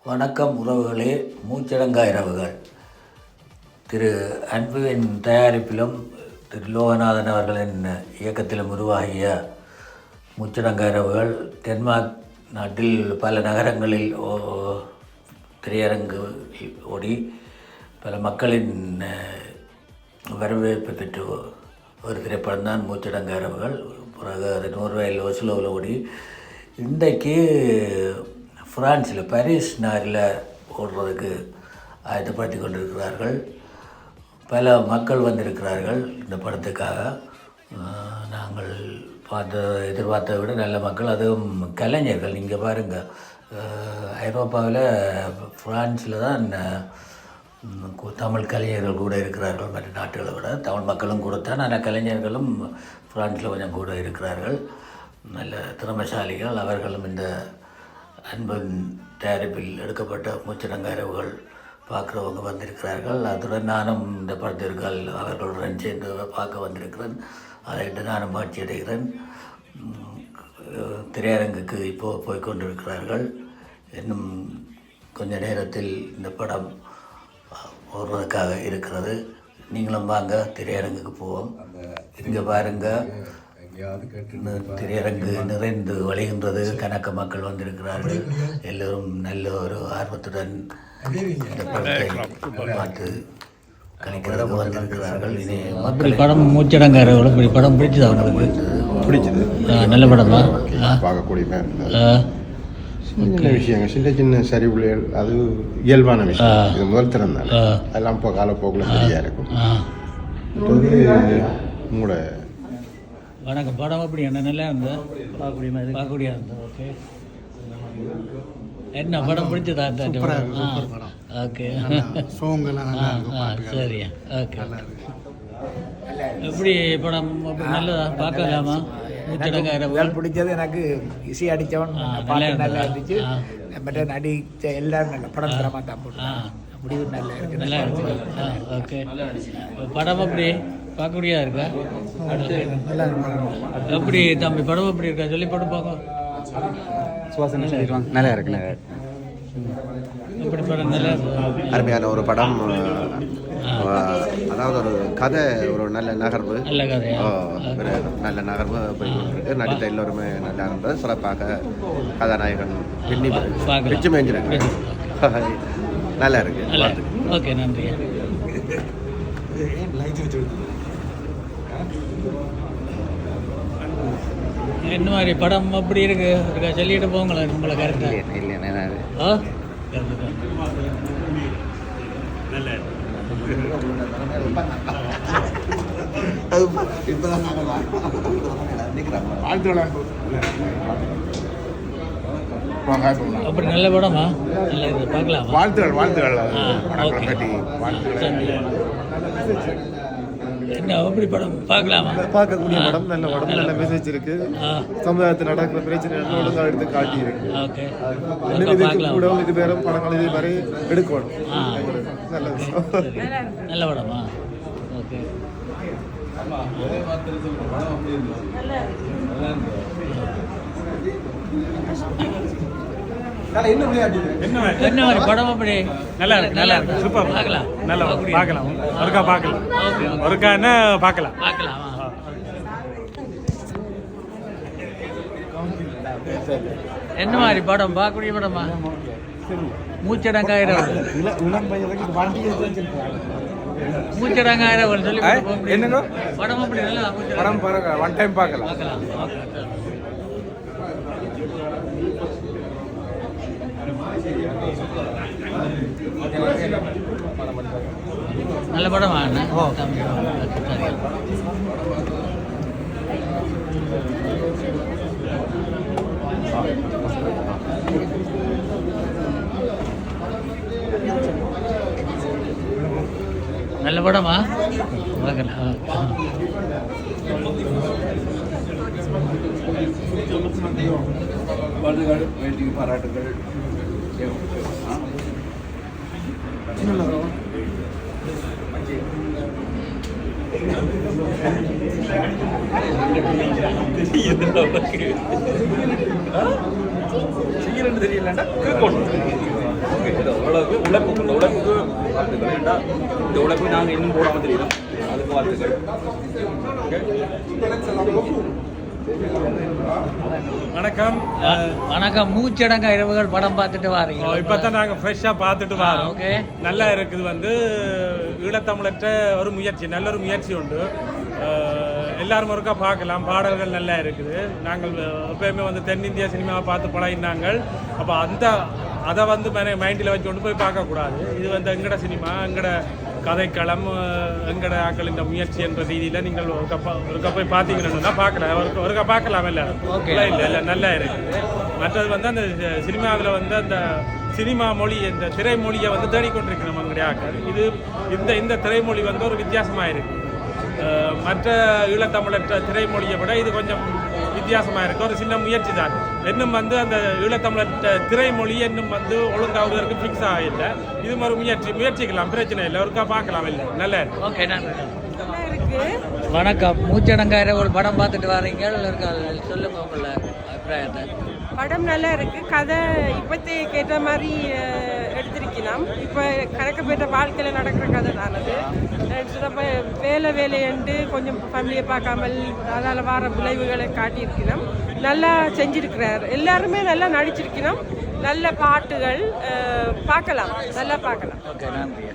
வணக்கம் உறவுகளே. மூச்சடங்கா இரவுகள் திரு அன்புவின் தயாரிப்பிலும் திரு லோகநாதன் அவர்களின் இயக்கத்திலும் உருவாகிய மூச்சடங்கா இரவுகள் டென்மார்க் நாட்டில் பல நகரங்களில் திரையரங்கு ஓடி பல மக்களின் வரவேற்பு பெற்று ஒரு திரைப்படம் தான் மூச்சடங்கா இரவுகள். பிறகு அது நோர்வேயில் ஒஸ்லோவில் ஓடி இன்றைக்கு ஃப்ரான்ஸில் பாரிஸ் நகரில் ஓடுறதுக்கு ஆயத்தப்படுத்தி கொண்டிருக்கிறார்கள். பல மக்கள் வந்திருக்கிறார்கள் இந்த படத்துக்காக. நாங்கள் எதிர்பார்த்ததை விட நல்ல மக்கள், அதுவும் கலைஞர்கள். நீங்கள் பாருங்கள், ஐரோப்பாவில் ஃப்ரான்ஸில் தான் தமிழ் கலைஞர்கள் கூட இருக்கிறார்கள். மற்ற நாட்டுகளை விட தமிழ் மக்களும் கூடத்தான், ஆனால் கலைஞர்களும் ஃப்ரான்ஸில் கொஞ்சம் கூட இருக்கிறார்கள். நல்ல திறமைசாலிகள். அவர்களும் இந்த அன்பின் தயாரிப்பில் எடுக்கப்பட்ட மூச்சடங்கா இரவுகள் பார்க்குறவங்க வந்திருக்கிறார்கள். அதுடன் நானும் இந்த படத்திற்கால் அவர்களுடன் சேர்ந்து பார்க்க வந்திருக்கிறேன். அதைவிட்டு நானும் மகிழ்ச்சி அடைகிறேன். திரையரங்குக்கு இப்போது போய்கொண்டிருக்கிறார்கள். இன்னும் கொஞ்ச நேரத்தில் இந்த படம் ஓடுறதுக்காக இருக்கிறது. நீங்களும் வாங்க, திரையரங்குக்கு போவோம். இங்கே பாருங்கள், திரையரங்கு நிறைந்து வழிகின்றது. கணக்க மக்கள் வந்திருக்கிறார்கள். எல்லோரும் நல்ல ஒரு ஆர்வத்துடன் இந்த படத்தை பார்த்து கணிக்கிறதுக்கு வந்திருக்கிறார்கள். இனி மக்கள் படம் மூச்சடங்கா இரவுகள் இப்படி படம் பிடிச்சது அவங்களுக்கு பிடிச்சது. நல்ல படமா பார்க்கக்கூடிய சின்ன விஷயங்கள், சின்ன சின்ன சரிவுகள், அது இயல்பான விஷயம். இது முதல் திறன் தானே, அதெல்லாம் இப்போ காலப்போக்கில் சரியாக இருக்கும். உங்களோட வணக்கம். படம் அப்படி என்ன நல்லா இருந்தது, பார்க்கக்கூடிய இருந்தது. ஓகே, என்ன படம் பிடிச்சதா? ஓகே, சரியா, ஓகே. எப்படி படம் நல்லதா, பார்க்கலாமா? மூச்சடங்கா இரவுகள் பிடிச்சது எனக்கு. இசை அடித்தவன் நல்லா இருந்துச்சு. மற்ற நடித்த எல்லாரும் நல்ல படம் தரமாக தான் போட்டு முடிவு நல்லா இருக்கு, நல்லா இருக்கு. ஓகே, படம் அப்படி பார்க்கக்கூடியதா இருக்கா? எப்படி தம்பி படம் எப்படி இருக்கா சொல்லி படம் பார்க்க நல்லா இருக்கு. எப்படி படம் நல்லா அருமையான ஒரு படம். அதாவது ஒரு கதை, ஒரு நல்ல நகர்வு, நல்ல கதையா? நல்ல நகர்வு போய்கொண்டிருக்கு. நடித்த எல்லோருமே நல்லா இருந்தது. சிறப்பாக கதாநாயகன் பிச்சு மேய்ஞ்சிருக்கு. நல்லா இருக்கு. ஓகே, நன்றி. என்ன மாதிரி படம் அப்படி இருக்கு இருக்கா சொல்லிட்டு போங்களேன். உங்களை கரெக்டா அப்படி நல்ல படமா? நல்ல இது பார்க்கலாம். வாழ்த்துகள். என்ன அப்படி படம் பார்க்கலாமா? பார்க்கக்கூடிய படம், நல்ல படம், நல்ல மெசேஜ் இருக்கு. சமுதாயத்தில் நடக்கிற பிரச்சனை ஒழுங்காக எடுத்து காட்டி இருக்கு. ஓகே, கூட இது வேற படங்கள் இது மாதிரி எடுக்கணும். நல்ல விஷயம், நல்ல படமா? ஓகே, என்ன மாதிரி படம் அப்படி? நல்லா இருக்கு, நல்லா இருக்கு, சூப்பர், பார்க்கலாம். நல்லா பார்க்கலாம், ஒருக்கா பார்க்கலாம், ஒருக்கா என்ன பார்க்கலாம். என்ன மாதிரி படம்? பார்க்கக்கூடிய படமா? மூச்சடங்கா இரவுகள். மூச்சடங்கா இரவுகள் சொல்லி என்னங்க படம் அப்படி? நல்லா படம் பாருங்க, ஒன் டைம் பார்க்கலாம். நல்ல படமா? நல்ல படமா? வாழ்த்துக்கள், வேண்டிய பாராட்டுகள். செய்யறன்னு தெரியலண்டா அளவுக்கு உழைப்புக்கு வாழ்த்துக்கள். ஏன்னா இந்த உழைப்பு நாங்கள் இன்னும் போடாமல் தெரியும், அதுக்கு வாழ்த்துக்கள். வணக்கம். வணக்கம். மூச்சடங்க இரவுகள் படம் பார்த்துட்டு வாரீங்க? இப்போ தான் நாங்கள் ஃப்ரெஷ்ஷாக பார்த்துட்டு வரோம். ஓகே, நல்லா இருக்குது. வந்து ஈழத்தமிழற்ற ஒரு முயற்சி, நல்ல ஒரு முயற்சி உண்டு. எல்லாரும் ஒருக்கா பார்க்கலாம். பாடல்கள் நல்லா இருக்குது. நாங்கள் எப்பயுமே வந்து தென்னிந்திய சினிமாவை பார்த்து பழகினாங்கள். அப்போ அதை வந்து மைண்டில் வச்சு கொண்டு போய் பார்க்கக்கூடாது. இது வந்து எங்கட சினிமா, எங்கட கதைக்களம், எங்கட ஆக்கள் இந்த முயற்சி என்ற ரீதியில் நீங்கள் ஒருக்கா போய் பார்த்தீங்கன்னா பார்க்கலாம். ஒருக்கா பார்க்கலாம். இல்லை நல்லா இருக்குது. மற்றது வந்து அந்த சினிமாவில் வந்து அந்த சினிமா மொழி, இந்த திரைமொழியை வந்து தேடிக்கொண்டிருக்கணும் எங்களுடைய ஆக்கள். இந்த திரைமொழி வந்து ஒரு வித்தியாசமாக இருக்குது. மற்ற ஈழத்தமிழற்ற திரைமொழியை விட இது கொஞ்சம் வித்தியாசமாக இருக்குது. ஒரு சின்ன முயற்சி தான். இன்னும் வந்து அந்த ஈழத்தமிழற்ற திரைமொழி இன்னும் வந்து ஒழுங்காவதற்கு ஃபிக்ஸ் ஆகலை. இது ஒரு முயற்சிக்கலாம், பிரச்சனை இல்லை. ஒருக்கா பார்க்கலாம். இல்லை நல்லா இருக்கு. ஓகே, நன்றி. வணக்கம். மூச்சடங்க இரவுகள் படம் பார்த்துட்டு வாரீங்க, சொல்லுங்க உங்கள அபிப்பிராயத்தை. படம் நல்லா இருக்கு. கதை இப்போத்தைக்கு ஏற்ற மாதிரி எடுத்திருக்கலாம். இப்போ கணக்கப்பேற்ற வாழ்க்கையில் நடக்கிற கதை தான் அது. நம்ம வேலையண்டு கொஞ்சம் ஃபேமிலியை பார்க்காமல் அதால் வர விளைவுகளை காட்டியிருக்கிறோம். நல்லா செஞ்சிருக்கிறார். எல்லாருமே நல்லா நடிச்சிருக்கிறோம். நல்ல பாட்டுகள் பார்க்கலாம், நல்லா பார்க்கலாம். ஓகே, நன்றி.